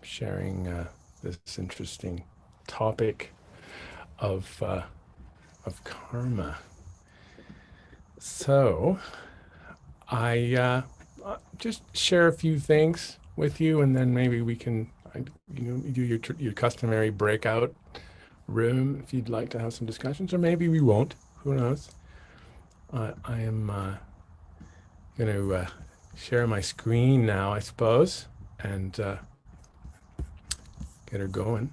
sharing this interesting topic of karma. So I just share a few things with you, and then maybe we can, do your customary breakout room if you'd like to have some discussions, or maybe we won't. Who knows? I am going to share my screen now, I suppose, and get her going.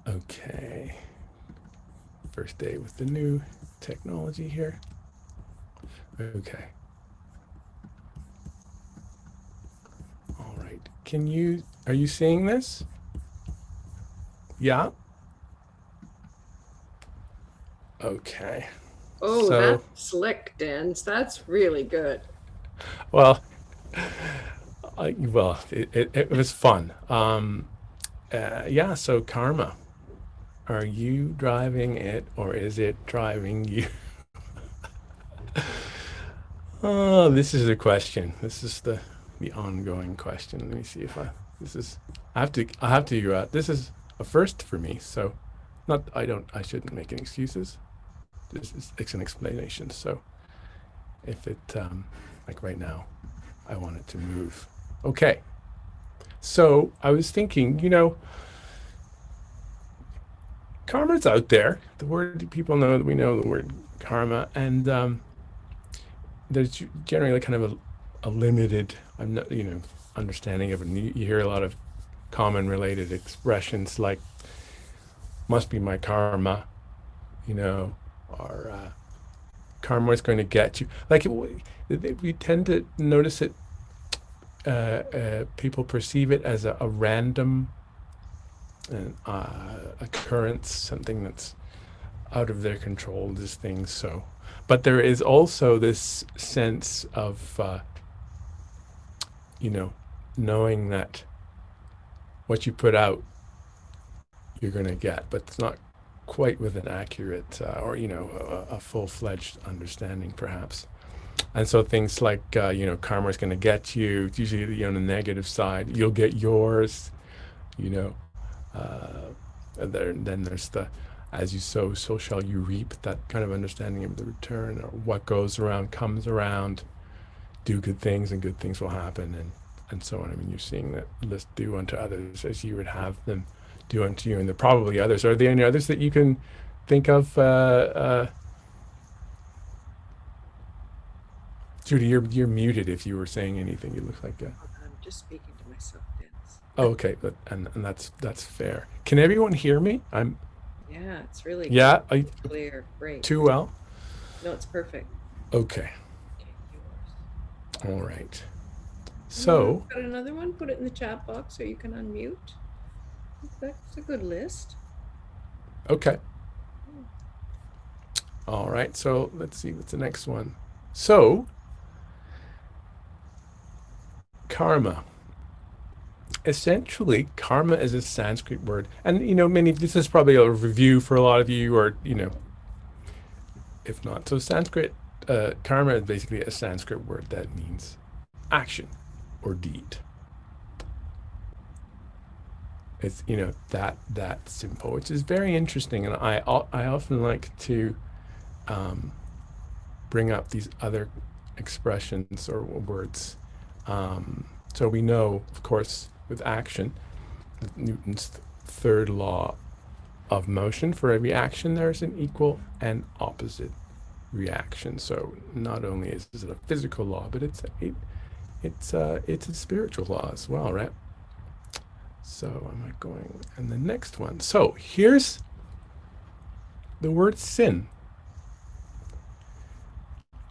Okay. First day with the new technology here. Okay. All right. Are you seeing this? Yeah? Okay. Oh, So, that's slick, Dan. That's really good. well, it was fun. Yeah, so karma. Are you driving it or is it driving you? Oh, this is the question. This is the ongoing question. Let me see if this is I have to this is a first for me. So not I shouldn't make any excuses. This is it's an explanation. So if it like right now, I want it to move. Okay. So I was thinking, karma's out there. The word people know that we know the word karma, and there's generally kind of a limited, I'm not, understanding of it. And you hear a lot of common related expressions like "must be my karma," you know, or "karma is going to get you." Like we tend to notice it. People perceive it as a random occurrence, something that's out of their control. These things. So, but there is also this sense of you know, knowing that what you put out, you're going to get, but it's not quite with an accurate or, a full fledged understanding, perhaps. And so things like, karma is going to get you. It's usually, on the negative side, you'll get yours, you know. Then there's the, as you sow, so shall you reap, that kind of understanding of the return, or what goes around comes around. Do good things and good things will happen, and so on. I mean, you're seeing that list, do unto others as you would have them do unto you, and there are probably others. Are there any others that you can think of? Judy, you're muted. If you were saying anything, you look like a. Hold on, I'm just speaking to myself, Dennis. Oh, okay, but and that's fair. Can everyone hear me? I'm Yeah, it's really good. yeah. I Really clear. Great. too well. No, it's perfect. Okay, Okay, yours. all right. So Got another one? Put it in the chat box so you can unmute. That's a good list. okay, Hmm. all right. So let's see what's the next one. So karma. Essentially, karma is a Sanskrit word, and many. This is probably a review for a lot of you, or if not. So Sanskrit, karma is basically a Sanskrit word that means action or deed. It's that simple, which is very interesting, and I often like to um, bring up these other expressions or words. So we know, of course, with action, Newton's third law of motion. For every action, there's an equal and opposite reaction. So not only is it a physical law, but it's a spiritual law as well, right? So am I going? And the next one. So here's the word sin.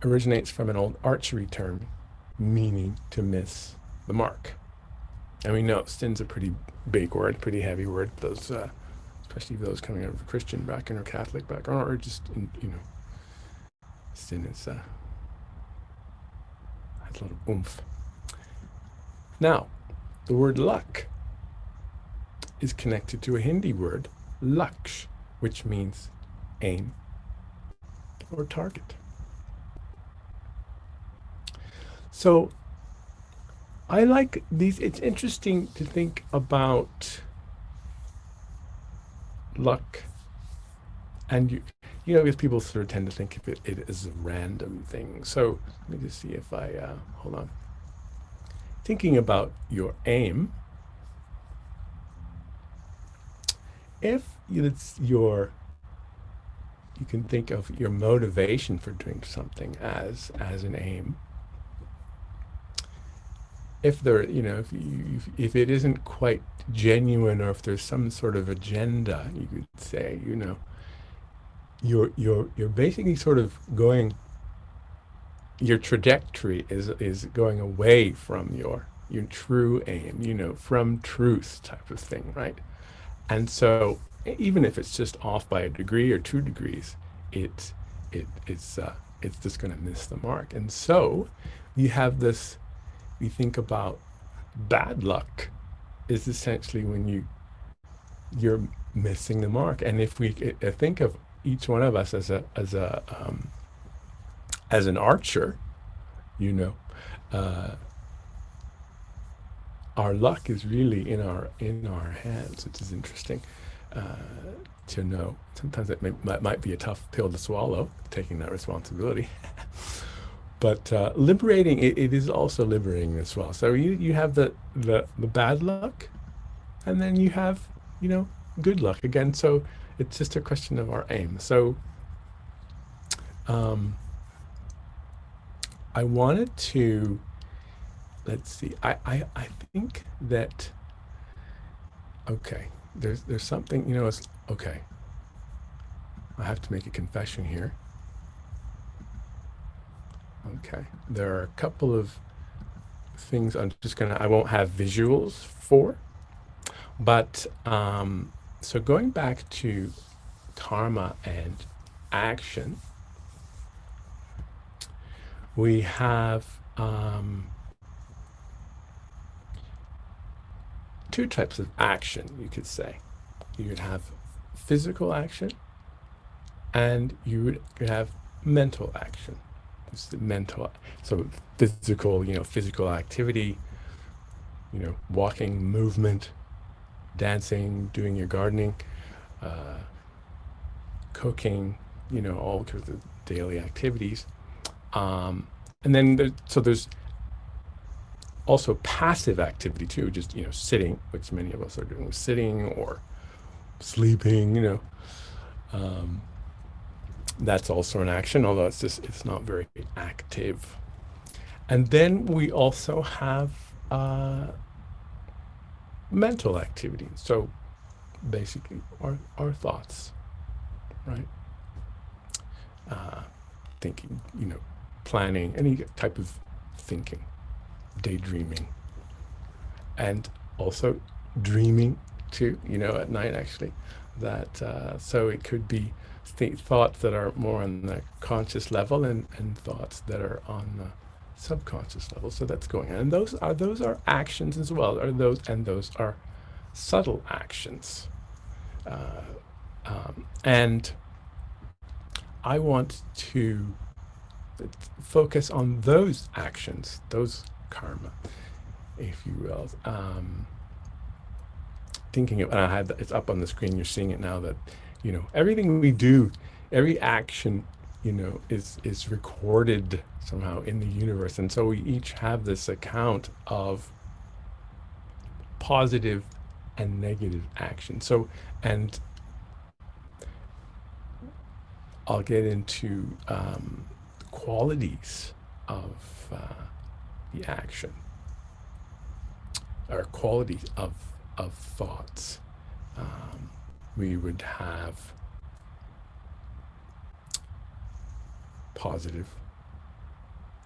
Originates from an old archery term, meaning to miss the mark. And we know sin's a pretty big word, pretty heavy word. Those, especially those coming out of a Christian background or Catholic background, or just sin is has a lot of oomph. Now, the word luck is connected to a Hindi word, laksh, which means aim or target. So I like these. It's interesting to think about luck, and because people sort of tend to think of it as a random thing. So let me just see if I hold on. Thinking about your aim, if it's you can think of your motivation for doing something as an aim. If there, if it isn't quite genuine, or if there's some sort of agenda, you could say, you're basically sort of going, your trajectory is going away from your true aim, from truth type of thing, right? And so even if it's just off by a degree or 2 degrees, it it's just going to miss the mark. And so you have this. We think about bad luck is essentially when you're missing the mark. And if we think of each one of us as an archer, you know, uh, our luck is really in our hands, which is interesting uh, to know. Sometimes it might be a tough pill to swallow, taking that responsibility. But liberating, it is also liberating as well. So you have the bad luck, and then you have good luck again. So it's just a question of our aim. So um, I wanted to, let's see. I think that, okay. There's something, it's okay. I have to make a confession here. Okay, there are a couple of things I won't have visuals for, but so going back to karma and action, we have two types of action, you could say. You could have physical action, and you could have mental action. It's the mental, so physical, physical activity, walking, movement, dancing, doing your gardening, uh, cooking, all kinds of daily activities. And then there's also passive activity too, just sitting, which many of us are doing, sitting or sleeping. Um, that's also an action, although it's not very active. And then we also have mental activity. So basically, our thoughts, right? Thinking, planning, any type of thinking, daydreaming, and also dreaming too, at night actually. That so it could be thoughts that are more on the conscious level, and thoughts that are on the subconscious level. So that's going on, and those are actions as well. Those are subtle actions, and I want to focus on those actions, those karma, if you will. Thinking of, and it's up on the screen. You're seeing it now. That everything we do, every action, is recorded somehow in the universe, and so we each have this account of positive and negative action. So, and I'll get into qualities of the action, or qualities of thoughts. We would have positive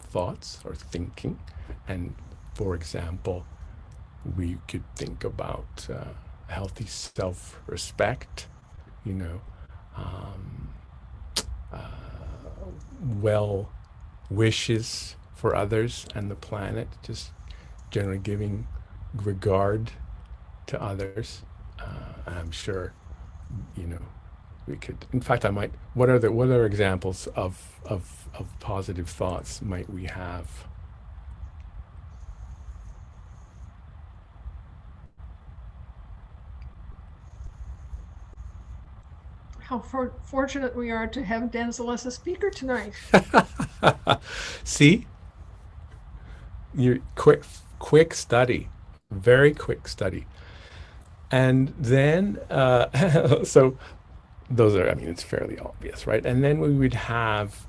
thoughts or thinking, and for example, we could think about healthy self-respect, you know, um, uh, well wishes for others and the planet, just generally giving regard to others. And I'm sure, you know, we could. In fact, I might. What are examples of positive thoughts might we have? how fortunate we are to have Denzel as a speaker tonight. See, you quick study, very quick study. And then, so those are, I mean, it's fairly obvious, right? And then we would have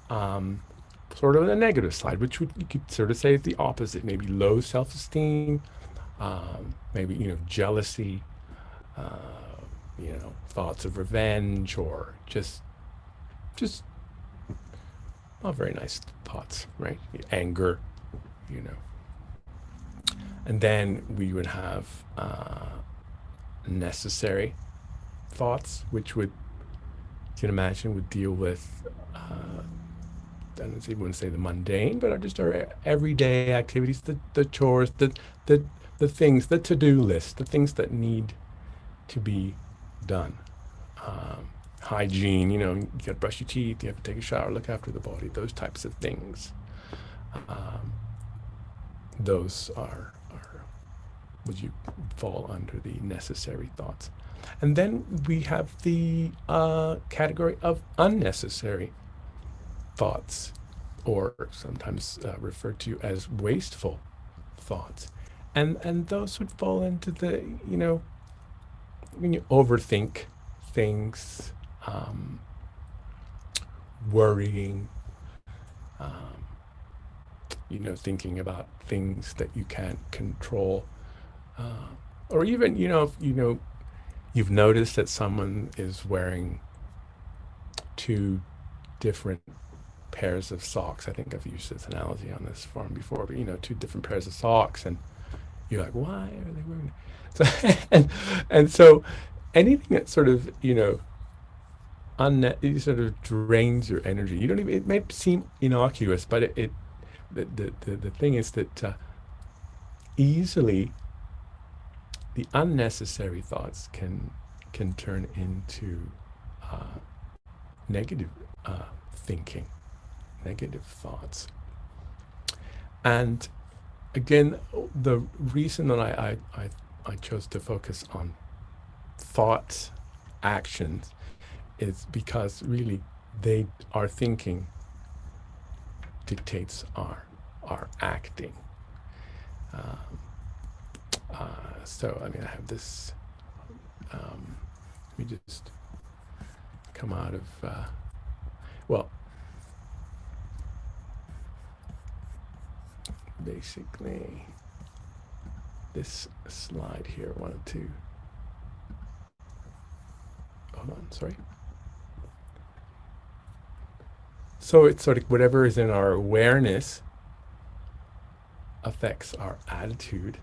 sort of a negative side, which would, you could sort of say is the opposite, maybe low self-esteem, maybe, jealousy, uh, thoughts of revenge, or just not very nice thoughts, right? Anger, you know. And then we would have necessary thoughts, which would, you can imagine, would deal with, I don't even want to say the mundane, but are just our everyday activities, the chores, the, the things, the to-do list, the things that need to be done. Hygiene, you got to brush your teeth, you have to take a shower, look after the body, those types of things. Those are would you fall under the necessary thoughts. And then we have the category of unnecessary thoughts, or sometimes referred to as wasteful thoughts. And those would fall into the, when you overthink things, um, worrying, um, thinking about things that you can't control, uh, or even, if you've noticed that someone is wearing two different pairs of socks. I think I've used this analogy on this forum before, but two different pairs of socks, and you're like, why are they wearing that? So, and so anything that sort of, it sort of drains your energy. You don't even, it may seem innocuous, but the thing is that easily the unnecessary thoughts can turn into uh, negative thinking, negative thoughts. And again, the reason that I chose to focus on thoughts, actions, is because really our thinking dictates our acting. Um, so I mean, I have this. Let me just come out of. Well, basically, this slide here. I wanted to. Hold on, sorry. So it's sort of whatever is in our awareness affects our attitude,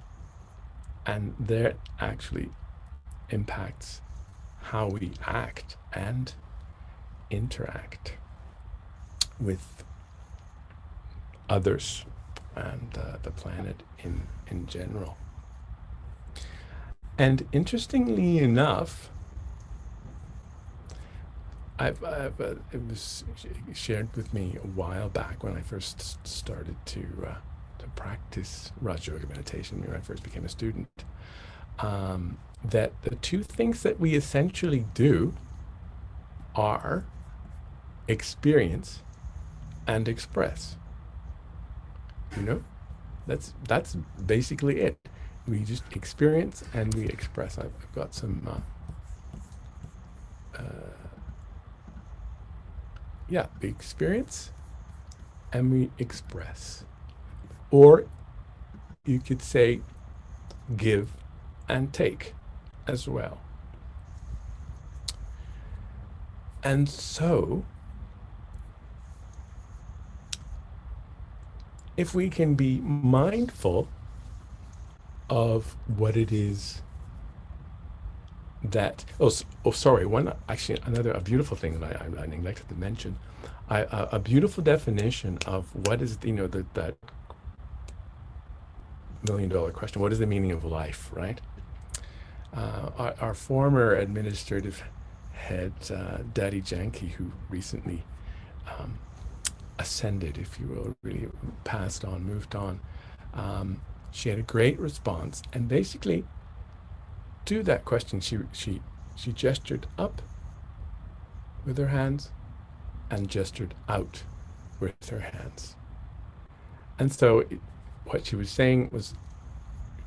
and that actually impacts how we act and interact with others and the planet in general. And interestingly enough, it was shared with me a while back when I first started to practice Raja Yoga meditation, when I first became a student, that the two things that we essentially do are experience and express. That's basically it. We just experience and we express. I've got some we experience and we express. Or you could say give and take as well. And so, if we can be mindful of what it is that, sorry, a beautiful thing that I neglected to mention, a beautiful definition of what is, that $1 million question, what is the meaning of life, right? Our former administrative head, Daddy Janki, who recently ascended, if you will, really passed on, moved on, she had a great response, and basically to that question, she gestured up with her hands and gestured out with her hands. And so what she was saying was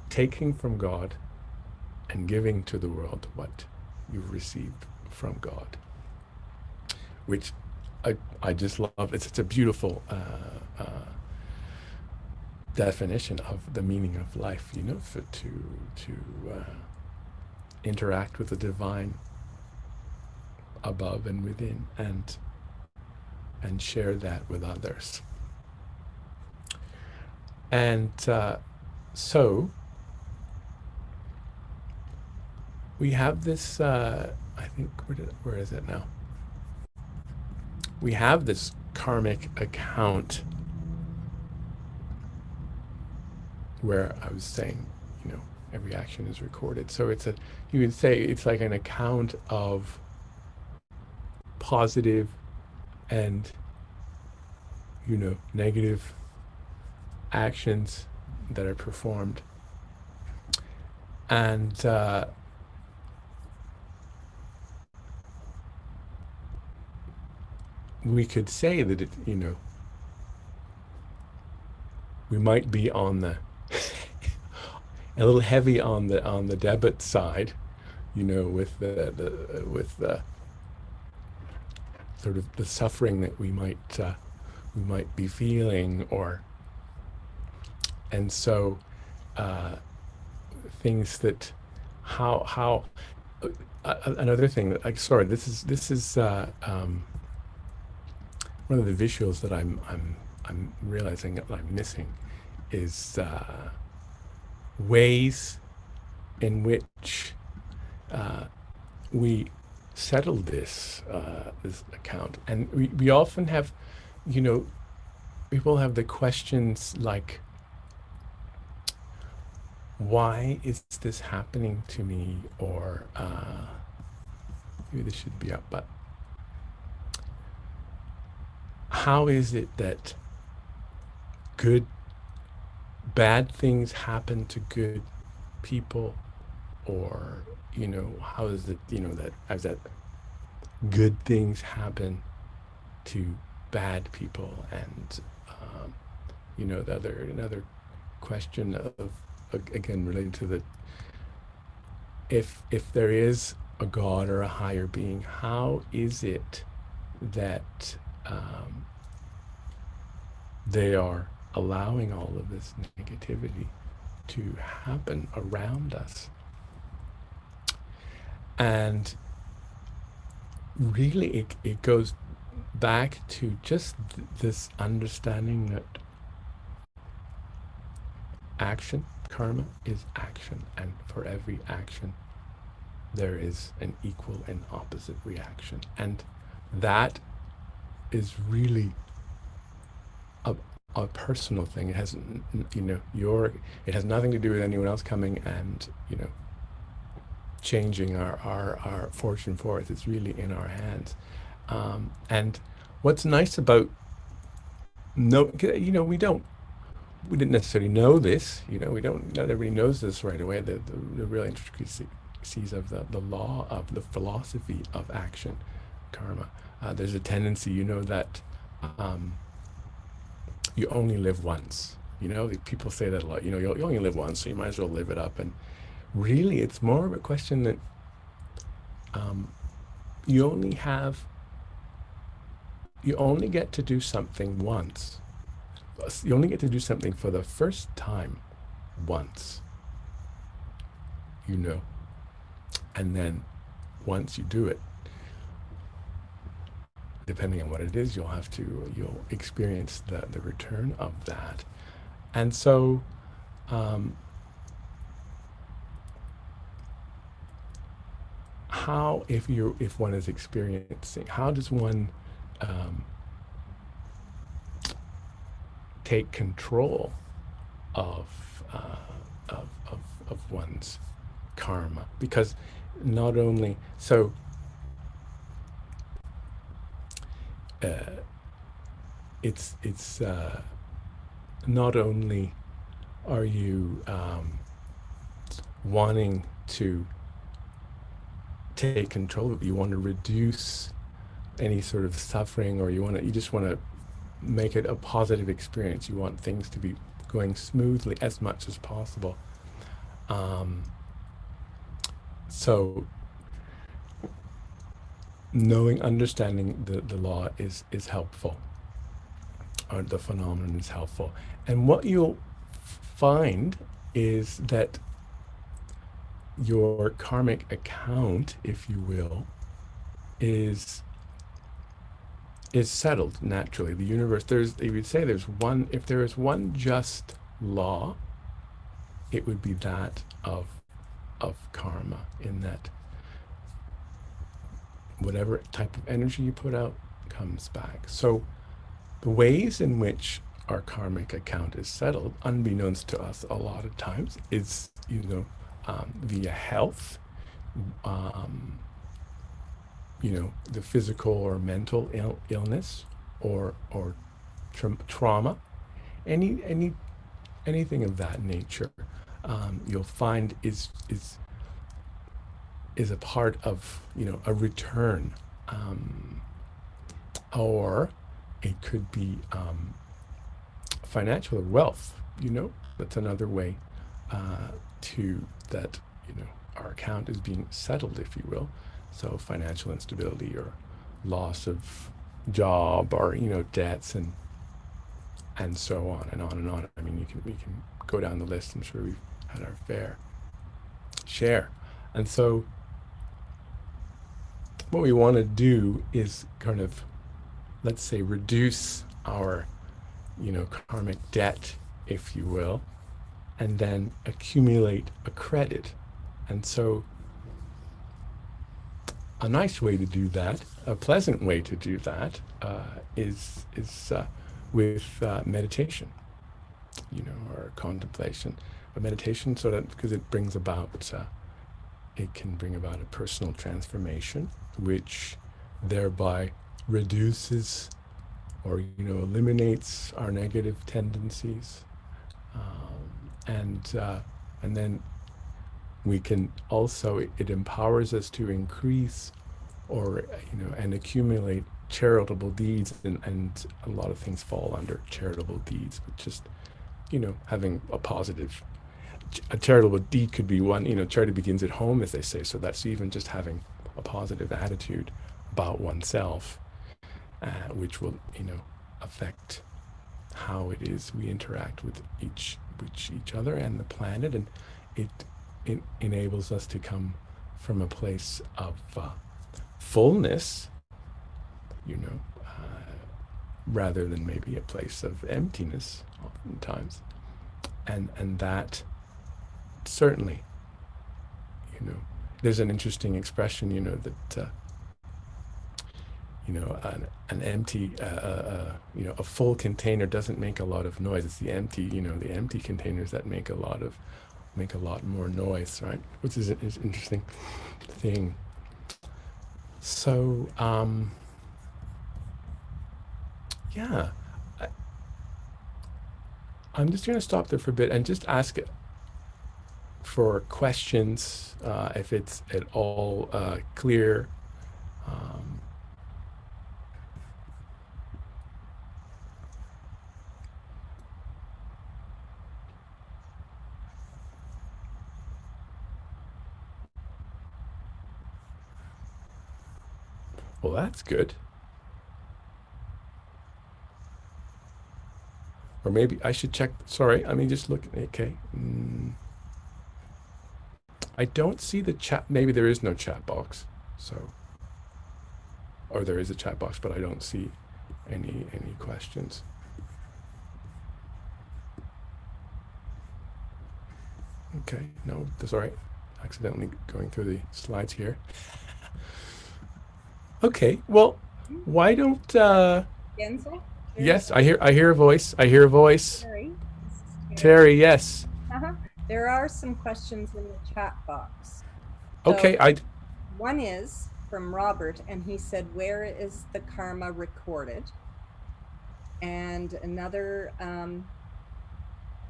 taking from God and giving to the world what you've received from God, which I just love. It's such a beautiful definition of the meaning of life, you know, for to interact with the divine above and within, and share that with others. And so we have this, I think, where is it now? We have this karmic account where I was saying, you know, every action is recorded. So it's you would say it's like an account of positive and, you know, negative actions that are performed. And we could say that it, you know, we might be on the a little heavy on the debit side, you know, with the sort of the suffering that we might be feeling, or and so things that how another thing that sorry, this is one of the visuals that I'm realizing that I'm missing is ways in which we settle this account. And we often have, you know, people have the questions like, why is this happening to me? Or maybe this should be up, but how is it that bad things happen to good people? Or, you know, how is it, you know, that good things happen to bad people? And you know, another question of, again, related to the, if there is a God or a higher being, how is it that they are allowing all of this negativity to happen around us? And really it goes back to just this understanding that action, karma, is action, and for every action there is an equal and opposite reaction. And that is really a personal thing. It has, you know, it has nothing to do with anyone else coming and, you know, changing our fortune for us. It's really in our hands. And what's nice about, you know, we didn't necessarily know this, you know, not everybody knows this right away, the real intricacies of the law of the philosophy of action, karma. There's a tendency, you know, that you only live once. You know, people say that a lot. You know, you only live once, so you might as well live it up. And really, it's more of a question that you only get to do something once. You only get to do something for the first time once. You know, and then once you do it, depending on what it is, you'll experience the return of that. And so how, if one is experiencing, how does one take control of one's karma? Because not only so it's not only are you wanting to take control of it, you want to reduce any sort of suffering, or you just want to make it a positive experience. You want things to be going smoothly as much as possible. Um, so understanding the law is helpful, or the phenomenon is helpful. And what you'll find is that your karmic account, if you will, is settled naturally. The universe, you would say if there is one just law, it would be that of karma, in that whatever type of energy you put out comes back. So the ways in which our karmic account is settled, unbeknownst to us a lot of times, is, via health, the physical or mental illness, or trauma, anything of that nature. You'll find is a part of a return, or it could be financial wealth. That's another way to that. Our account is being settled, if you will. So financial instability, or loss of job, or debts, and so on and on and on. I mean, we can go down the list. I'm sure we've had our fair share. And so what we want to do is kind of, let's say, reduce our karmic debt, if you will, and then accumulate a credit. And so a nice way to do that, a pleasant way to do that, is with meditation, or contemplation. But meditation, so that because it brings about, it can bring about a personal transformation, which thereby reduces or eliminates our negative tendencies, and then we can also, it empowers us to increase, or and accumulate charitable deeds, and a lot of things fall under charitable deeds, but just having a charitable deed could be one. Charity begins at home, as they say. So that's even just having a positive attitude about oneself, which will affect how it is we interact with each other and the planet, and it enables us to come from a place of fullness, rather than maybe a place of emptiness oftentimes. And that certainly, there's an interesting expression, that an empty, a full container doesn't make a lot of noise. It's the empty containers that make a lot more noise, right? Which is an interesting thing. So, yeah, I'm just going to stop there for a bit and just ask for questions, if it's at all clear. Well, that's good. Or maybe I should check. Sorry, I mean, just look. Okay. I don't see the chat. Maybe there is no chat box. So, or there is a chat box, but I don't see any questions. Okay. No, that's all right. Accidentally going through the slides here. Okay. Well, why don't Denzel? yes, I hear a voice. I hear a voice. Terry. This is Terry, yes. There are some questions in the chat box. Okay, So, one is from Robert, and he said, "Where is the karma recorded?" And another,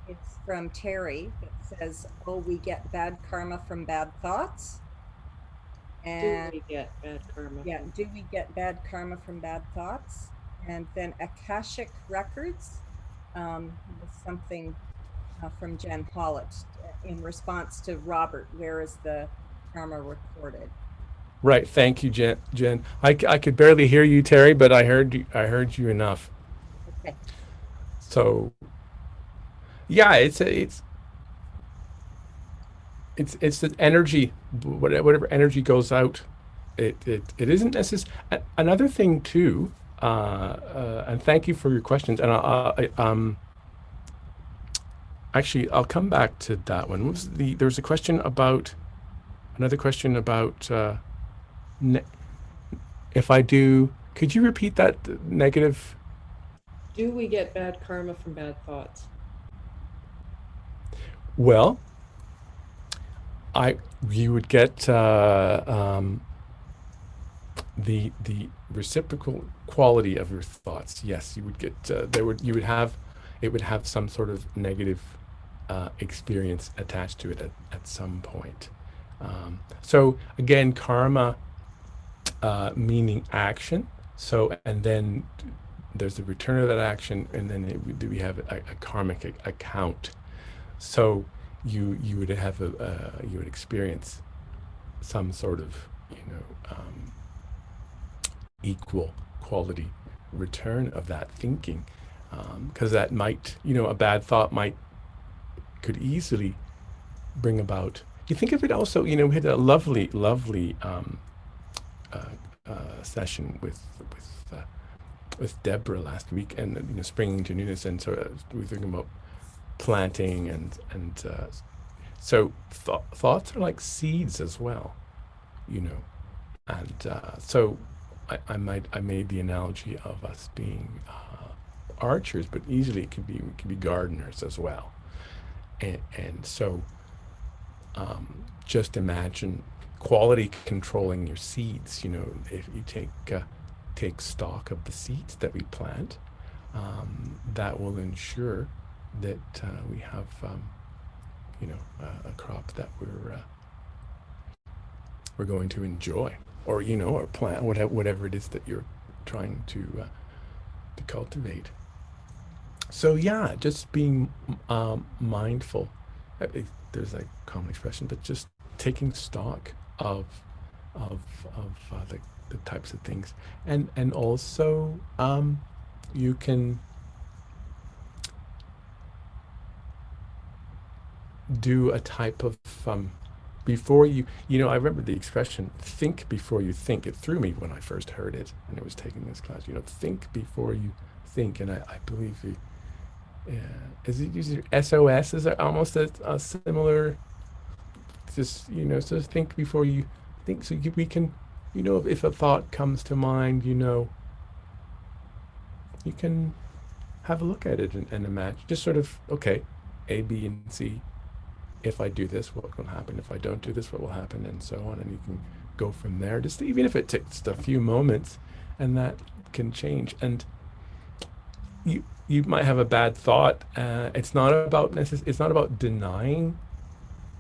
it's from Terry. It says, "Oh, we get bad karma from bad thoughts." And we get bad karma? yeah, do we get bad karma from bad thoughts? And then Akashic Records was something from Jen Hollett in response to Robert, where is the karma recorded? Right. Thank you, Jen. I could barely hear you, Terry, but I heard you enough. Okay. So yeah, it's the energy, whatever energy goes out. It isn't necessary. Another thing too, and thank you for your questions. And actually, I'll come back to that one. What was there's a question about another question about ne- if I do. Could you repeat that negative? Do we get bad karma from bad thoughts? Well, you would get the reciprocal quality of your thoughts. Yes, you would get you would have it would have some sort of negative experience attached to it at some point. So again, karma meaning action. So and then there's the return of that action, and then we have a karmic account. So you would have you would experience some sort of equal quality return of that thinking, because that might a bad thought could easily bring about. You think of it also, we had a lovely session with Deborah last week, and springing to newness, and so we were thinking about planting and so thoughts are like seeds as well, and so I made the analogy of us being archers, but easily it could be gardeners as well, and so just imagine quality controlling your seeds. If you take stock of the seeds that we plant, that will ensure that we have a crop that we're going to enjoy, or or plant whatever it is that you're trying to cultivate. So yeah, just being mindful. There's a common expression, but just taking stock of the types of things, and also you can do a type of before I remember the expression "think before you think." It threw me when I first heard it, and I was taking this class. Think before you think, and I believe is it usually SOS is almost a similar, just so think before you think, so we can if a thought comes to mind, you can have a look at it and imagine, just sort of, okay, A, B, and C. If I do this, what will happen? If I don't do this, what will happen? And so on. And you can go from there, just even if it takes a few moments, and that can change. And you might have a bad thought. It's not about denying,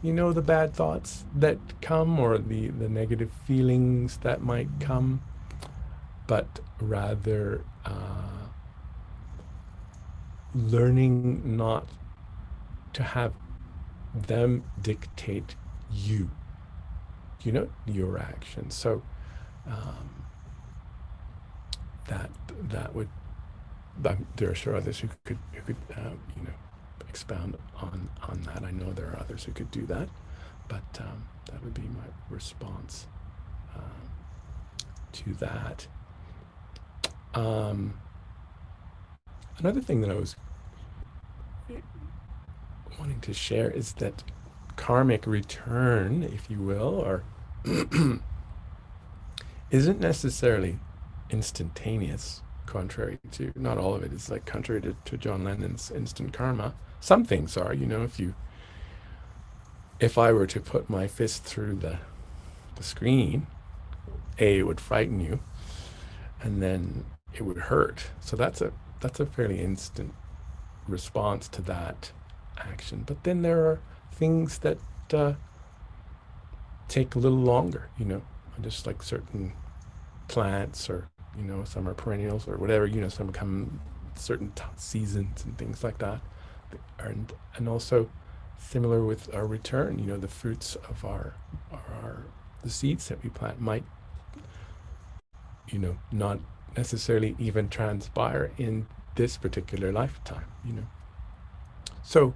the bad thoughts that come, or the negative feelings that might come, but rather learning not to have them dictate your actions. So that would, there are sure others who could expound on that. I know there are others who could do that, but that would be my response to that. Another thing that I was wanting to share is that karmic return, if you will, or isn't necessarily instantaneous, contrary to, not all of it is like contrary to John Lennon's instant karma. Some things are, if I were to put my fist through the screen, it would frighten you, and then it would hurt. So that's a fairly instant response to that action. But then there are things that take a little longer. just like certain plants, or some are perennials or whatever, some come certain seasons and things like that. And also similar with our return, the fruits of our the seeds that we plant might not necessarily even transpire in this particular lifetime. So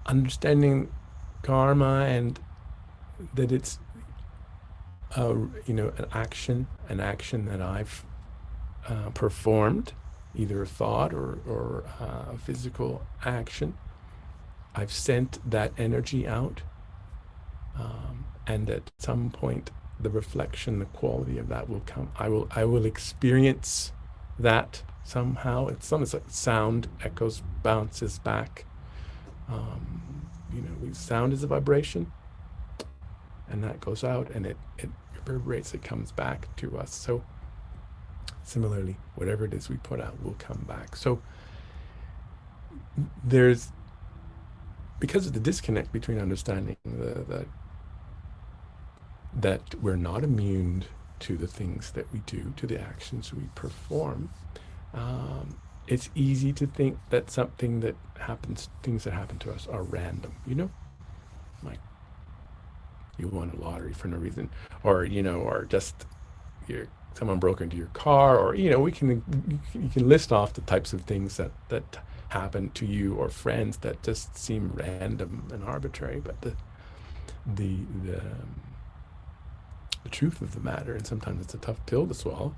understanding karma, and that it's an action that I've performed, either a thought or a physical action. I've sent that energy out, and at some point the reflection, the quality of that will come. I will experience that somehow. It's almost like sound echoes, bounces back. Sound is a vibration, and that goes out, and it reverberates, it comes back to us. So similarly, whatever it is we put out will come back. So there's, because of the disconnect between understanding that we're not immune to the things that we do, to the actions we perform, it's easy to think that things that happen to us are random, like you won a lottery for no reason, or just someone broke into your car, or you can list off the types of things that happen to you or friends that just seem random and arbitrary. But the truth of the matter, and sometimes it's a tough pill to swallow,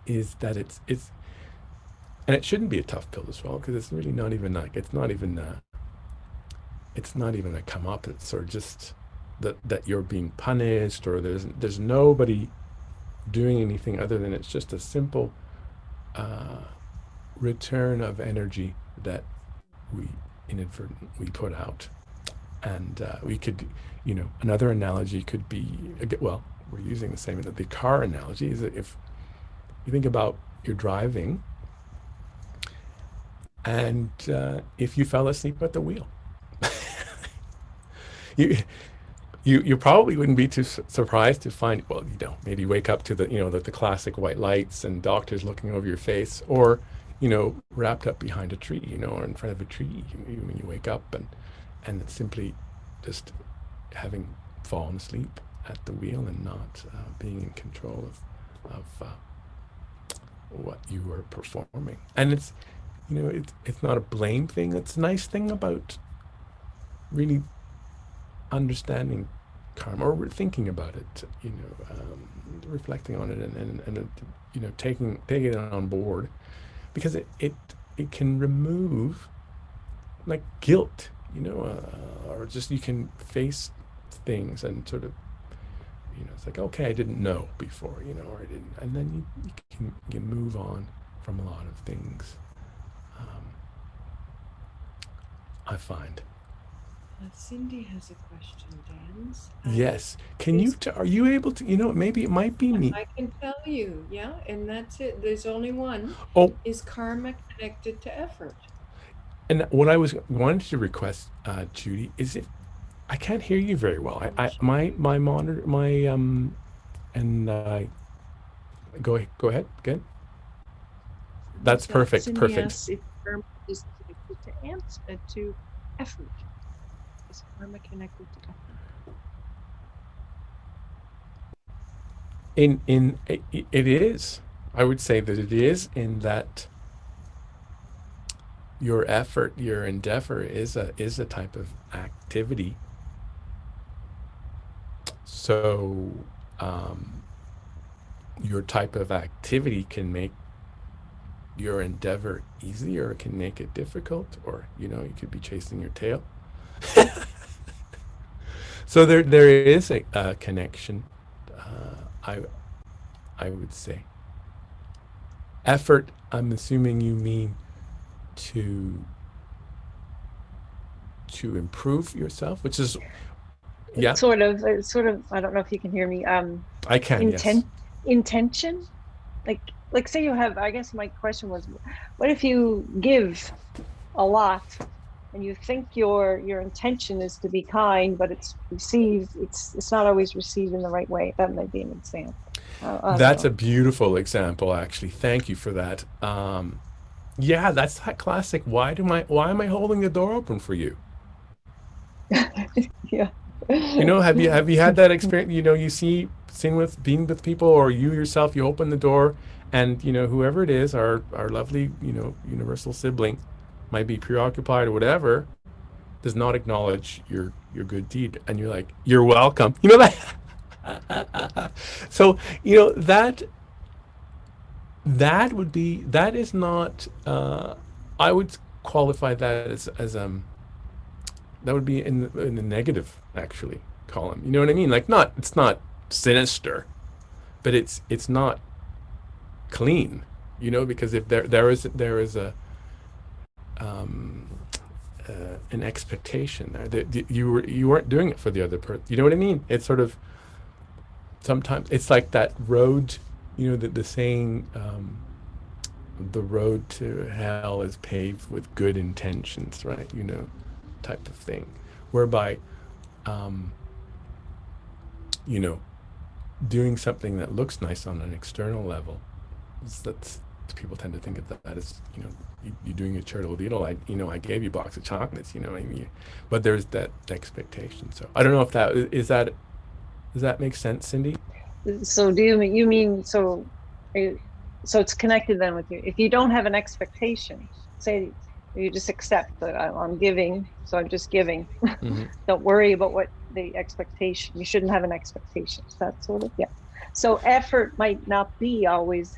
is that it's and it shouldn't be a tough pill to swallow, because it's really not even like, it's not even a comeuppance, or just that you're being punished, or there's nobody doing anything other than it's just a simple return of energy that we inadvertently put out. And we could, another analogy could be, well, we're using the same, the car analogy, is that if you think about you're driving, and if you fell asleep at the wheel, you probably wouldn't be too surprised to find, well, maybe wake up to the classic white lights and doctors looking over your face, or wrapped up behind a tree, or in front of a tree when you wake up, and it's simply just having fallen asleep at the wheel and not being in control of what you were performing. And it's it's not a blame thing. It's a nice thing about really understanding karma, or thinking about it, reflecting on it, and taking it on board, because it can remove like guilt, or just you can face things and sort of, it's like, okay, I didn't know before, or I didn't, and then you can move on from a lot of things. I find. Cindy has a question, Dans. Yes. Can you, are you able to, maybe it might be me. I can tell you, yeah, and that's it. There's only one. Oh, Is karma connected to effort? and what I wanted to request, Judy, is I can't hear you very well. My monitor, go ahead again. That's perfect. Cindy Perfect. asks if karma is connected to effort. Is karma connected to effort? It is. I would say that it is, in that your effort, your endeavor is a type of activity. So your type of activity can make your endeavor easy, or it can make it difficult, or you could be chasing your tail. So there is a connection. I would say effort, I'm assuming you mean to improve yourself, which is, yeah, Sort of, I don't know if you can hear me. I can. Yes. Intention, like say you have, I guess my question was, what if you give a lot and you think your intention is to be kind, but it's received, it's not always received in the right way. That might be an example. I don't That's know. a beautiful example, actually. Thank you for that. Yeah, that's that classic. Why am I holding the door open for you? Yeah. You know, have you had that experience? You know, you seen with being with people, or you yourself, you open the door, and you know whoever it is, our lovely, you know, universal sibling, might be preoccupied or whatever, does not acknowledge your good deed, and you're like, you're welcome. You know that. So you know that is not. I would qualify that as that would be in the negative actually column. You know what I mean? Like not it's not sinister, but it's not clean. You know, because if there is a um, an expectation there that you weren't doing it for the other person. You know what I mean? It's sort of sometimes it's like that road. You know the saying. The road to hell is paved with good intentions, right? You know, type of thing, whereby, um, you know, doing something that looks nice on an external level, that's people tend to think of that as, you know, you're doing a charitable deed. I gave you a box of chocolates, you know what I mean? But there's that expectation. So I don't know if does that make sense, Cindy? So you mean uh, so it's connected then with you. If you don't have an expectation, say you just accept that I'm giving, so I'm just giving. Hmm. Don't worry about what the expectation. You shouldn't have an expectation. That sort of, yeah. So effort might not be always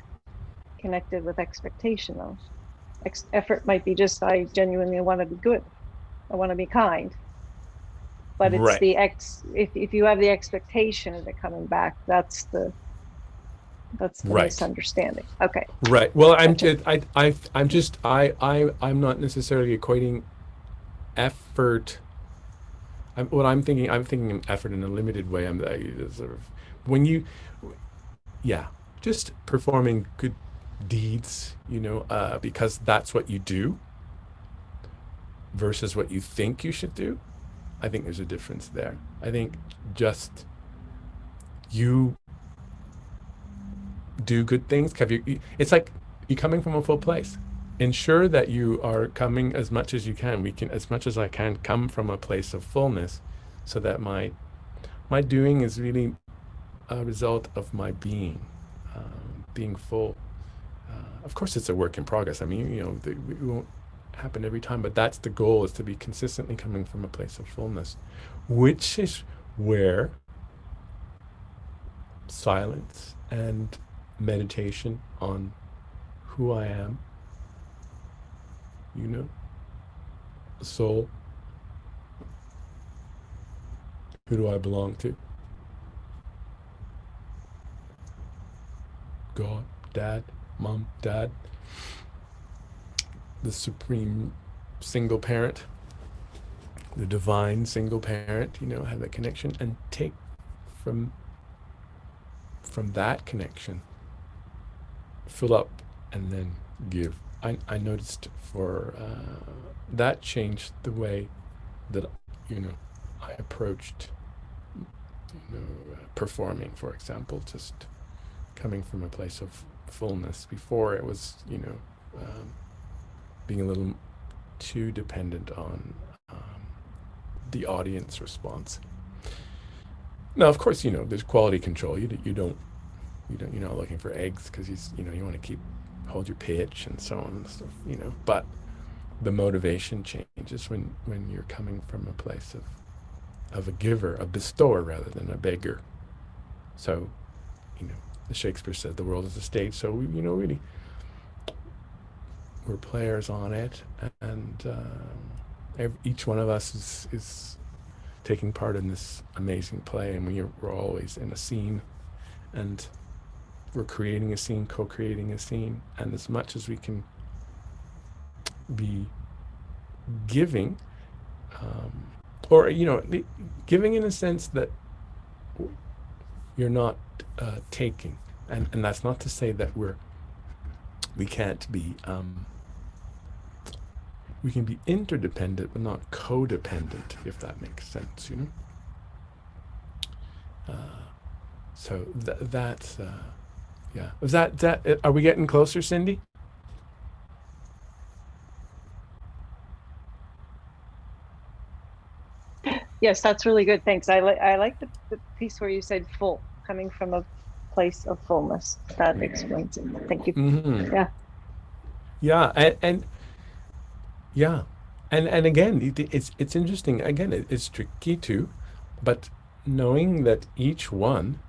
connected with expectation though. Effort might be just I genuinely want to be good. I want to be kind. But it's Right. the if you have the expectation of it coming back, that's the Right. misunderstanding. Okay, Right. Well, gotcha. I'm not necessarily equating effort. I'm thinking effort in a limited way. Sort of when you, yeah, just performing good deeds, you know, because that's what you do versus what you think you should do. I think there's a difference there. I think just you do good things. It's like you coming from a full place. Ensure that you are coming as much as you can. As much as I can, come from a place of fullness, so that my doing is really a result of my being full. Of course, it's a work in progress. I mean, you know, it won't happen every time, but that's the goal: is to be consistently coming from a place of fullness, which is where silence and meditation on who I am, you know, soul, who do I belong to? God, dad, mom, dad, the supreme single parent, the divine single parent, you know, have that connection and take from that connection, fill up and then give. I noticed for that changed the way that, you know, I approached, you know, performing, for example, just coming from a place of fullness. Before it was, you know, being a little too dependent on the audience response. Now, of course, you know, there's quality control. You're not looking for eggs because you want to hold your pitch and so on and stuff, you know. But the motivation changes when you're coming from a place of a giver, a bestower rather than a beggar. So, you know, as Shakespeare said, the world is a stage. So you know, really, we're players on it, and each one of us is taking part in this amazing play, and we're always in a scene, and we're creating a scene, co-creating a scene, and as much as we can be giving, um, or you know, giving in a sense that you're not taking, and that's not to say that we can't be we can be interdependent but not codependent, if that makes sense, you know. So that's yeah. Was that? Are we getting closer, Cindy? Yes, that's really good. Thanks. I like the piece where you said full, coming from a place of fullness. That explains it. Thank you. Mm-hmm. Yeah. Yeah, and yeah, and again, it's interesting. Again, it's tricky too, but knowing that each one,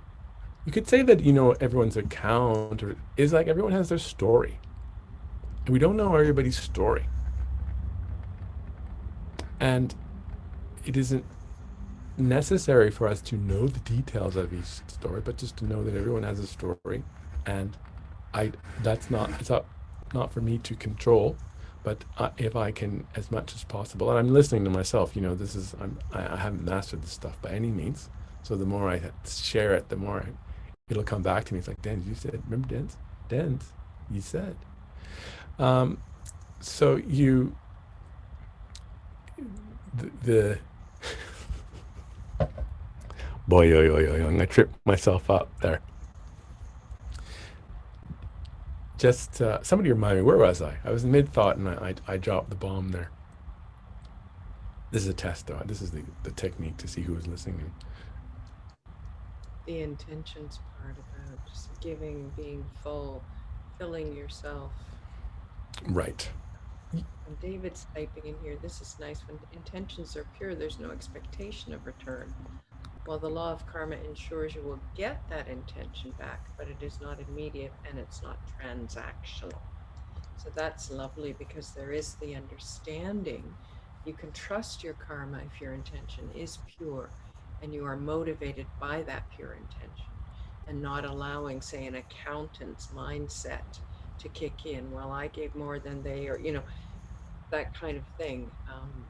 you could say that, you know, everyone's account or is like everyone has their story, and we don't know everybody's story, and it isn't necessary for us to know the details of each story, but just to know that everyone has a story, and I that's not it's not for me to control, but if I can, as much as possible, and I'm listening to myself, you know, this is I haven't mastered this stuff by any means, so the more I share it, the more it'll come back to me. It's like, Dan, you said, remember Dan's, you said, um, so you the boy, I'm gonna trip myself up there. Just somebody remind me, where was I? I was in mid thought and I dropped the bomb there. This is a test, though. This is the technique to see who is listening. The intentions part about just giving, being full, filling yourself. Right. And David's typing in here, this is nice. When intentions are pure, there's no expectation of return. While the law of karma ensures you will get that intention back, but it is not immediate and it's not transactional. So that's lovely because there is the understanding. You can trust your karma if your intention is pure and you are motivated by that pure intention and not allowing, say, an accountant's mindset to kick in. Well, I gave more than they, or, you know, that kind of thing.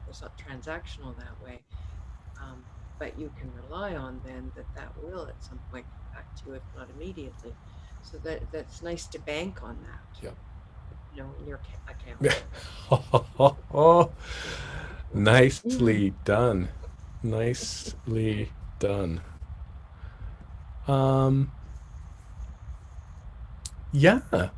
It's not transactional that way. But you can rely on then that will at some point come back to you, if not immediately. So that's nice to bank on that. Yep. You know, in your account. Oh, nicely done. Nicely done. Yeah.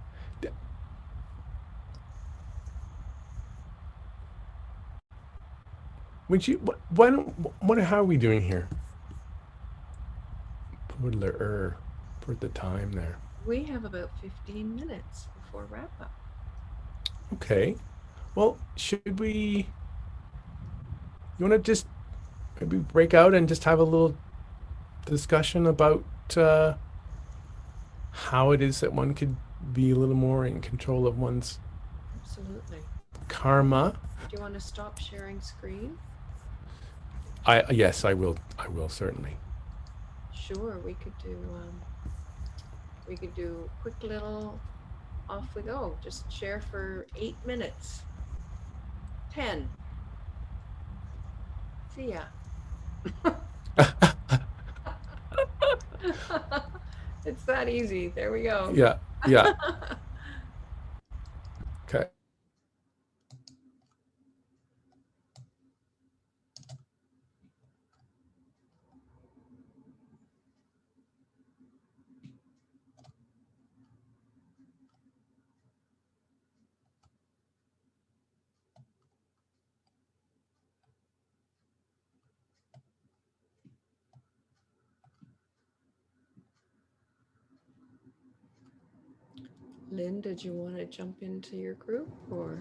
Would you? Why don't? What? How are we doing here? Put the time there. We have about 15 minutes before wrap up. Okay. Well, should we? You want to just maybe break out and just have a little discussion about how it is that one could be a little more in control of one's Absolutely. karma? Do you want to stop sharing screen? Yes, I will. I will certainly. Sure, we could do quick little, off we go. Just share for 8 minutes. 10. See ya. It's that easy. There we go. Yeah. Yeah. Okay. Lynn, did you want to jump into your group or?